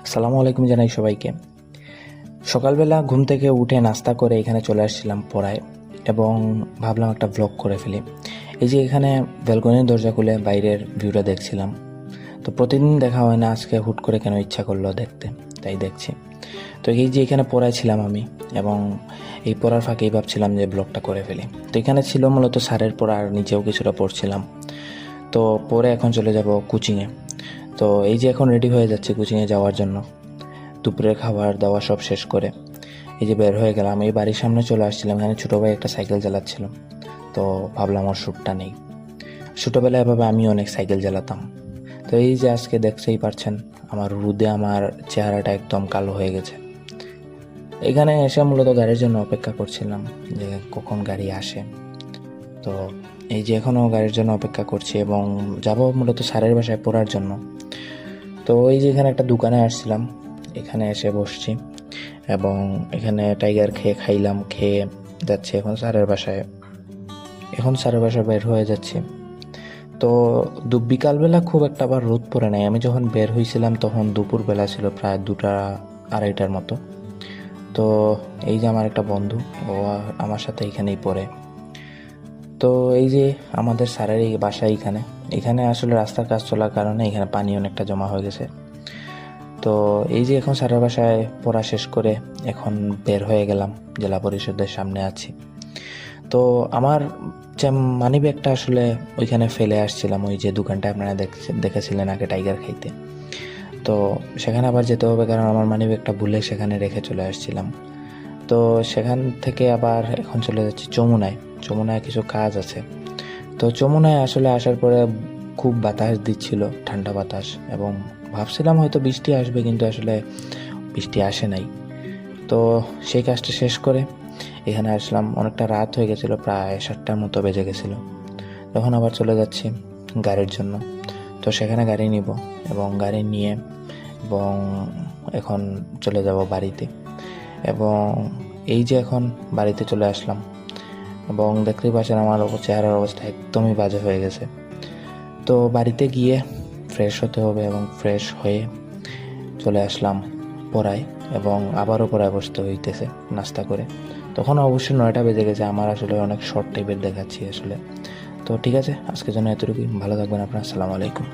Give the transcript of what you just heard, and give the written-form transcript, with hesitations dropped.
আসসালামু আলাইকুম জানাই সবাইকে। সকালবেলা ঘুম থেকে উঠে নাস্তা করে এখানে চলে আসছিলাম পড়ায় এবং ভাবলাম একটা ভ্লগ করে ফেলি। এই যে এখানে ব্যালকনির দরজা খুলে বাইরের ভিউটা দেখছিলাম। তো প্রতিদিন দেখা হয় না, আজকে হুট করে কেন ইচ্ছা করলো দেখতে, তাই দেখছি। তো এই যে এখানে পড়ায় ছিলাম আমি, এবং এই পড়ার ফাঁকেই ভাবছিলাম যে ব্লগটা করে ফেলি। তো এখানে ছিল মূলত স্যারের পড়া, আর নিচেও কিছুটা পড়ছিলাম। তো পরে এখন চলে যাব কোচিংয়ে। তো এই যে এখন রেডি হয়ে যাচ্ছি কোচিংয়ে যাওয়ার জন্য। দুপুরের খাবার দাওয়া সব শেষ করে এই যে বের হয়ে গেলাম। এই বাড়ির সামনে চলে আসছিলাম, এখানে ছোটো ভাই একটা সাইকেল চালাচ্ছিল। তো ভাবলাম ওর শ্যুটটা নেই। ছোটোবেলায় এভাবে আমি অনেক সাইকেল চালাতাম। তো এই যে আজকে দেখতেই পারছেন, আমার রোদে আমার চেহারাটা একদম কালো হয়ে গেছে। এখানে এসে মূলত গাড়ির জন্য অপেক্ষা করছিলাম যে কখন গাড়ি আসে। তো এই যে এখনও গাড়ির জন্য অপেক্ষা করছি এবং যাব মূলত স্যারের বাসায় পড়ার জন্য। তো এই যে এখানে একটা দোকানে আসছিলাম, এখানে এসে বসছি এবং এখানে টাইগার খাইলাম, খেয়ে যাচ্ছি এখন স্যারের বাসায়। বের হয়ে যাচ্ছি। তো বিকালবেলা খুব একটা আবার রোদ পড়ে নাই। আমি যখন বের হয়েছিলাম তখন দুপুরবেলা ছিল, প্রায় 2টা-2:30টার মতো। তো এই যে আমার একটা বন্ধু, ও আমার সাথে এখানেই পড়ে। তো এই যে আমাদের স্যারের এই বাসা এখানে আসলে রাস্তার কাজ চলার কারণে এখানে পানি অনেকটা জমা হয়ে গেছে। তো এই যে এখন স্যারের বাসায় পড়া শেষ করে এখন বের হয়ে গেলাম, জেলা পরিষদের সামনে আছি। তো আমার যে মানি ব্যাগটা আসলে ওইখানে ফেলে আসছিলাম, ওই যে দোকানটা আপনারা দেখেছিলেন আগে টাইগার খাইতে। তো সেখানে আবার যেতে হবে, কারণ আমার মানি ব্যাগটা ভুলে সেখানে রেখে চলে আসছিলাম। তো সেখান থেকে আবার এখন চলে যাচ্ছি যমুনায় কিছু কাজ আছে। তো যমুনায় আসলে আসার পরে খুব বাতাস দিচ্ছিল, ঠান্ডা বাতাস, এবং ভাবছিলাম হয়তো বৃষ্টি আসবে, কিন্তু আসলে বৃষ্টি আসে নাই। তো সেই কাজটা শেষ করে এখানে আসলাম। অনেকটা রাত হয়ে গেছিলো, প্রায় 7টার মতো বেজে গেছিলো। তখন আবার চলে যাচ্ছি গাড়ির জন্য। তো সেখানে গাড়ি নিব এবং গাড়ি নিয়ে এবং এখন চলে যাব বাড়িতে। এবং এই যে এখন বাড়িতে চলে আসলাম এবং দেখতেই পাচ্ছেন আমার চেহারার অবস্থা একদমই বাজে হয়ে গেছে। তো বাড়িতে গিয়ে ফ্রেশ হতে হবে এবং ফ্রেশ হয়ে চলে আসলাম পড়ায়, এবং আবারও পড়ায় বসতে হইতেছে নাস্তা করে। তখন অবশ্যই 9টা বেজে গেছে। আমার আসলে অনেক শর্ট টাইপের দেখাচ্ছি আসলে। তো ঠিক আছে, আজকের জন্য এতটুকুই। ভালো থাকবেন আপনারা। আসসালামু আলাইকুম।